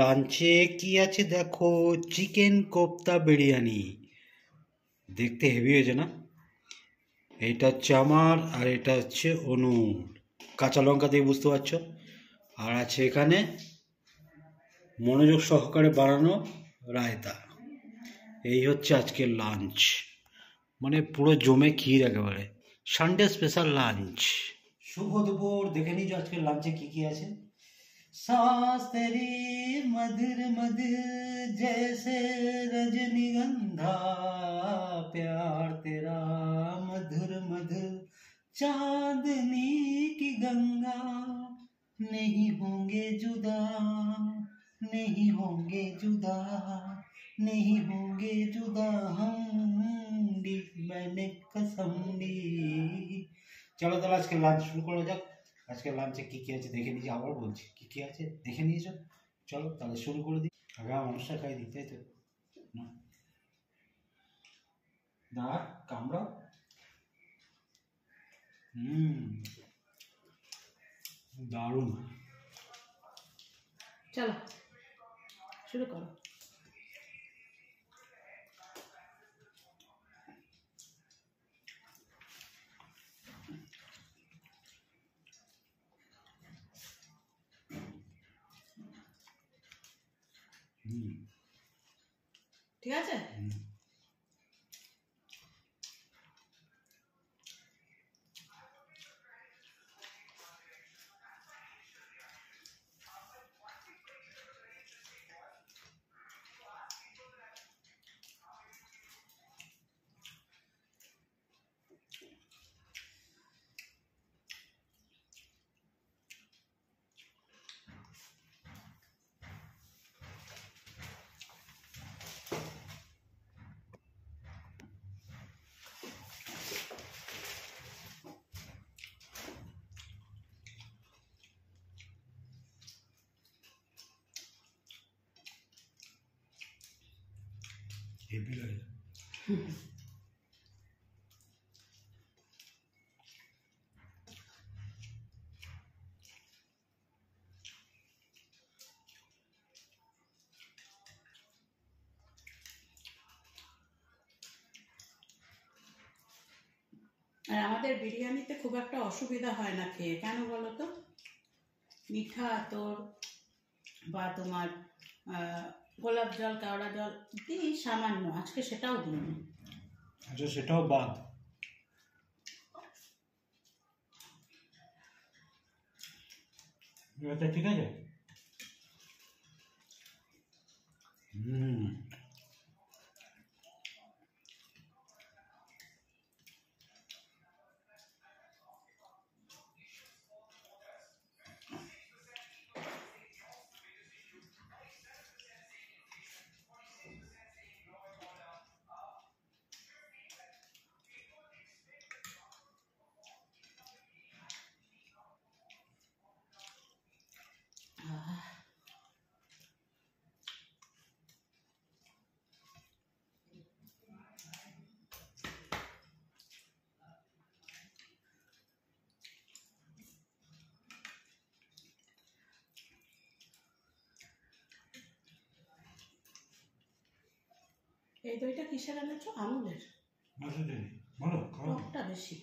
লাঞ্চে কি আছে দেখো, চিকেন কোপ্তা বিরিয়ানি। দেখতে হেভি হয়েছে না? এইটা হচ্ছে আমার, আর এটা হচ্ছে অনুর। কাঁচা লঙ্কা দিয়ে বুঝতে পারছো। আর আছে এখানে মনোযোগ সহকারে বানানো রায়তা। এই হচ্ছে আজকের লাঞ্চ, মানে পুরো জমে ক্ষীর একেবারে। Sunday special lunch. শুভ দুপুর। দেখে নিজ আজকের লাঞ্চে কি কি আছে। सांस तेरी मधुर मधुर जैसे रजनीगंधा, प्यार तेरा मधुर मधुर चांदनी की गंगा, नहीं होंगे जुदा, नहीं होंगे जुदा, नहीं होंगे जुदा हम, दी मैंने कसम दी। চলো তাহলে আজকে লাঞ্চ শুরু করা যাক। আজকে লাঞ্চে কি কি আছে দেখে নিয়েছি, আবার বলছি কি কি আছে দেখে নিয়েছো। চলো তাহলে শুরু করে দিই। আগে মানুষটা খাই দিই, তাই তো না? দাঁড়া কামড়া। দারুণ। চলো শুরু করো। ঠিক আছে। হেভি লাগে। আর আমাদের বিরিয়ানিতে খুব একটা অসুবিধা হয় না খেয়ে, কেন বলো তো? মিঠা তোর বা তোমার গোলাপ জল কেওড়া জল দিই সামান্য, আজকে সেটাও দিইনি। আচ্ছা সেটাও বাদ। এটা ঠিক আছে। এই দইটা কিসের এনেছো? আমুলের? বলো টকটা বেশি।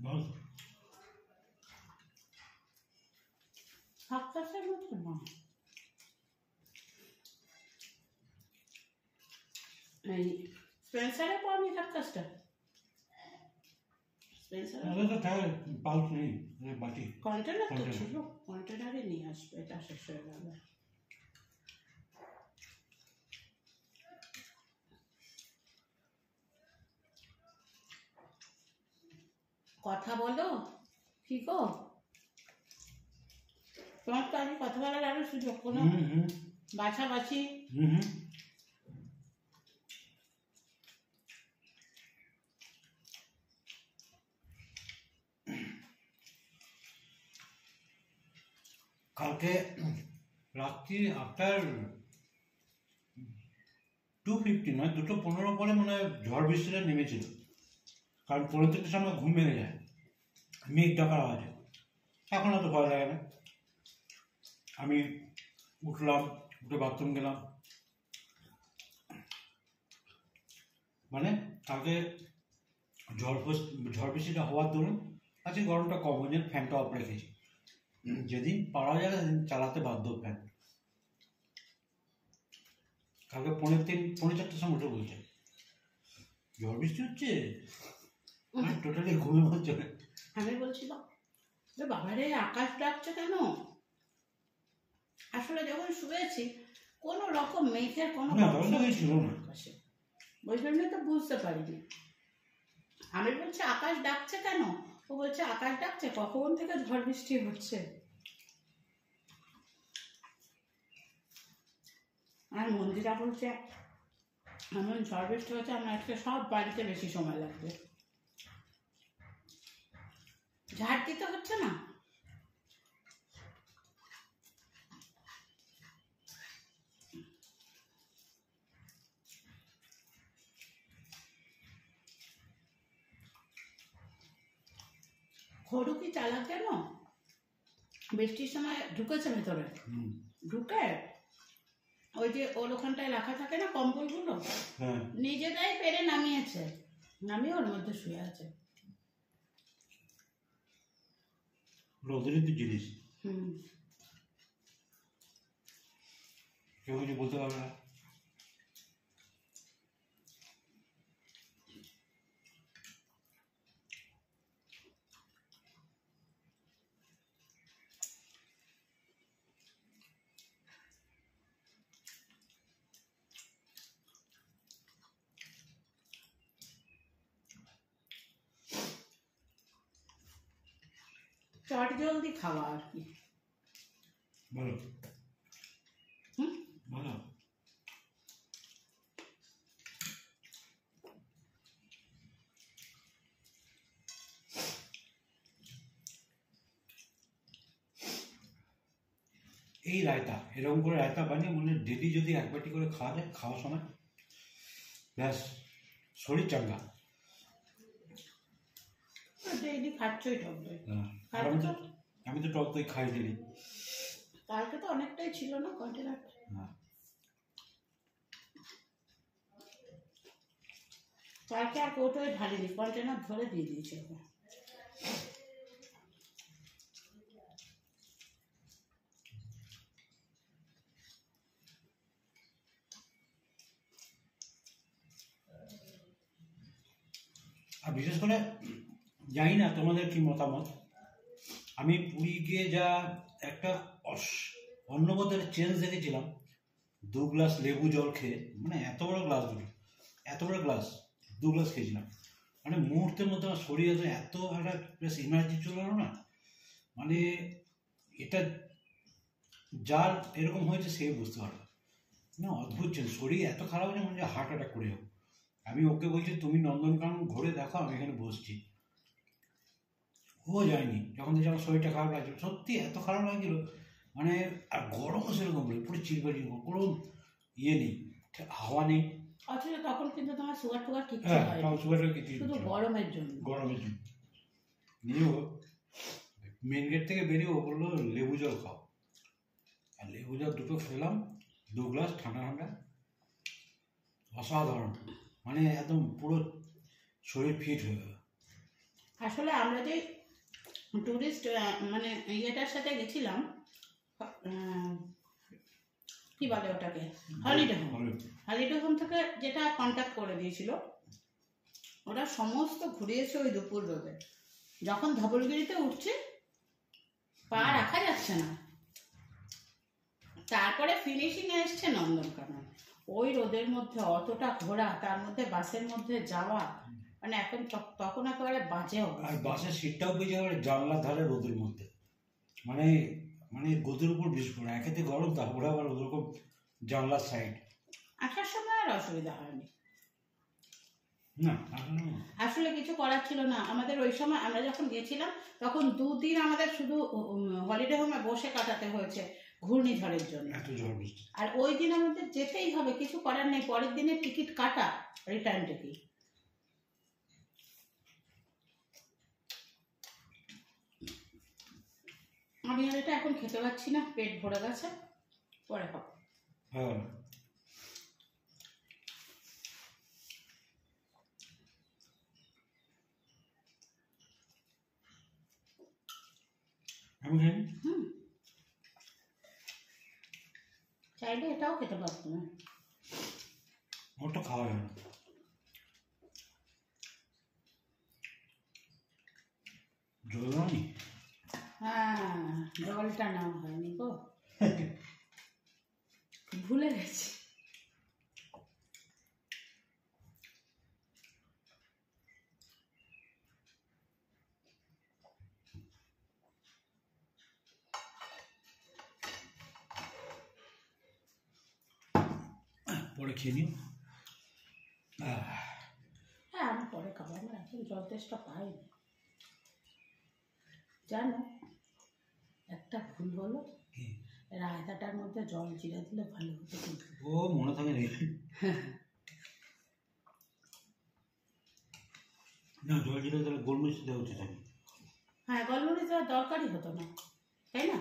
বলো হাফ কাপের মতো না। এই স্পেন্সারে পাওনি হাফ কাপটা? স্পেন্সারে তো তাই পাউচ নেই, বাটি কন্টেনার তো ছিল, কন্টেনারে নিয়ে আসবে। এটা শেষ হয়ে গেল। কথা বলো। কি গো, তোমার তো আমি কথা বলার আরো সুযোগ, কোনো বাছাবাছি? কালকে রাত্রি আফটার 2:50 নয় 2:15 পরে মনে হয় ঝড় বৃষ্টিটা নেমেছিল। কারণ 3:00 সময় ঘুম ভেঙে যায়, মেঘ ডাকার আওয়াজে। এখন অত ভয় লাগে না। আমি উঠলাম, একটু বাথরুম গেলাম, মানে কালকে ঝড় বৃষ্টিটা হওয়ার দরুন আজকে গরমটা কম হয়ে যায়, ফ্যানটা অফ রেখেছি। যেদিন পারা যায় সেদিন চালাতে বাধ্য ফ্যান। কালকে 3:45 সময় উঠে বলছে ঝড় বৃষ্টি হচ্ছে, মানে টোটালি ঘুমে বলছে। আমি বলছিলাম যে বাবারে আকাশ ডাকছে কেন, আসলে যখন শুয়েছি কোনো রকম মেঘের কোনো না, গন্ধ তখন তো ছিল ছিল না না। আকাশে, ওই জন্য তো বুঝতে পারিনি। আমি বলছি আকাশ ডাকছে কেন, ও বলছে আকাশ ডাকছে, কখন থেকে ঝড় বৃষ্টি হচ্ছে। আর মন্দিরা বলছে এমন ঝড় বৃষ্টি হচ্ছে আমার আজকে সব বাড়িতে বেশি সময় লাগবে, ঝাড় দিতে হচ্ছে না। খড়ু কি চালাক কেন, বৃষ্টির সময় ঢুকেছে ভেতরে, ঢুকে ওই যে ওর ওখানটায় রাখা থাকে না কম্বলগুলো, হ্যাঁ, নিজেরাই পেরে নামিয়েছে, নামিয়ে ওর মধ্যে শুয়ে আছে। ওদেরই তো জিনিস, হুম, কেউ কিছু বলতে পারবে না। চট জলদি খাওয়া আর কি। বলো, হুম, বলো। এই রায়তা, এরকম করে রায়তা বানিয়ে মনে ডেলি যদি এক বাটি করে খাওয়া যায়, খাওয়ার সময় ব্যাস শরীর চাঙ্গা। ডেইলি খাচ্ছই টক দই। হ্যাঁ, আর কালকে তো আমি তো টক দই খাই ডেলি। কালকে তো অনেকটাই ছিল না কন্টেনার, হ্যাঁ, কালকে আর কৌটোয় ঢালিনি, কন্টেনার ধরে দিয়ে দিয়েছে ওকে। আর বিশেষ করে জানি না তোমাদের কি মতামত, আমি পুরী গিয়ে যা একটা অন্যগতের চেঞ্জ দেখেছিলাম, 2 গ্লাস লেবু জল খেয়ে, মানে এত বড় গ্লাস, এত বড় গ্লাস 2 গ্লাস খেয়েছিলাম, মানে মুহূর্তের মধ্যে আমার শরীরে এত একটা বেশ এনার্জি চলে এলো না, মানে এটা যার এরকম হয়েছে সে বুঝতে পারবে না, অদ্ভুত চেঞ্জ, শরীর এত খারাপ হয়েছে মনে হয় হার্ট অ্যাটাক করে যাবো। আমি ওকে বলছি তুমি নন্দনকানন ঘুরে দেখো, আমি এখানে বসছি, ও যায়নি। যখন দেখছি আমার শরীরটা খারাপ লাগছিল, সত্যি এত খারাপ লাগছিল, মানে আর গরমও সেরকম বলে পুরো চিরবাড়ি, কোনো ইয়ে নেই, হাওয়া নেই। আসলে তখন কিন্তু তোমার সুগার টুগার কিচ্ছু হ্যাঁ, হয় তাও সুগারের কিছু শুধু গরমের জন্য। গরমের জন্য নিয়েও মেন গেট থেকে বেরিয়ে ও বললো লেবু জল খাও, আর লেবু জল দুটো খেলাম, 2 গ্লাস ঠান্ডা ঠান্ডা, অসাধারণ, মানে একদম পুরো শরীর ফিট হয়ে গেল। আসলে আমরা যে টুরিস্ট মানে ইয়েটার সাথে গেছিলাম, কি বলে ওটাকে, হলিডে হোম, হলিডে হোম থেকে যেটা কন্ট্যাক্ট করে দিয়েছিল, ওরা সমস্ত ঘুরিয়েছে ওই দুপুর রোদে, যখন ধবলগিরিতে উঠছে পা রাখা যাচ্ছে না, তারপরে ফিনিশিং এসছে নন্দনকানন, ওই রোদের মধ্যে অতটা ঘোরা, তার মধ্যে বাসের মধ্যে যাওয়া, মানে এখন তখন একেবারে বাজে আর অবস্থা। বাসের সিটটাও পেয়েছে একেবারে জানলার ধারে রোদের মধ্যে, মানে মানে গদির উপর বিশেষ করে একেতে গরম, তারপরে আবার ওরকম জানলার সাইড। আসার সময় আর অসুবিধা হয়নি, না আসলে না। আসলে কিছু করার ছিল না আমাদের ওই সময়, আমরা যখন গেছিলাম তখন 2 দিন আমাদের শুধু হলিডে হোমে বসে কাটাতে হয়েছে ঘূর্ণিঝড়ের জন্য, এত ঝড় বৃষ্টি। আর ওই দিন আমাদের যেতেই হবে, কিছু করার নেই, পরের দিনের টিকিট কাটা, রিটার্ন টিকিট। আমি আর এটা এখন খেতে পাচ্ছি না, পেট ভরে গেছে, পরে খাবো। হ্যাঁ আমি খাই হুম, চাইলে এটাও খেতে পারতো না। ওটা খাওয়া যায় না। জল দাওনি? হ্যাঁ, জলটা নেওয়া হয়নি গো, ভুলে গেছি। পরে খেয়ে নিও। হ্যাঁ, আমি পরে খাবো, আমার এখন জল তেষ্টা পাইনি। জানো, একটা ভুল হলো, কি? রায়তাটার মধ্যে জল জিরা দিলে ভালো হতো কিন্তু। ও মনে থাকে রে। না জল জিরে তাহলে গোলমরিচ দেওয়া উচিত হবে। হ্যাঁ, গোলমরিচ দেওয়ার দরকারই হতো না, তাই না?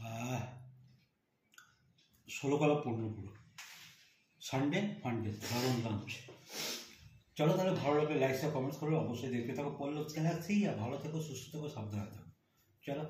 আহ 16 কলা পড়লো পুরো। সানডে ফান্ডে দারুণ লাঞ্চ। চলো তাহলে ভালো লাগলে লাইক কমেন্টস করো, অবশ্যই দেখতে থাকো পল্লব গ্যালাক্সি। আর ভালো থেকো, সুস্থ থেকো, সাবধানে থাকো। চলো।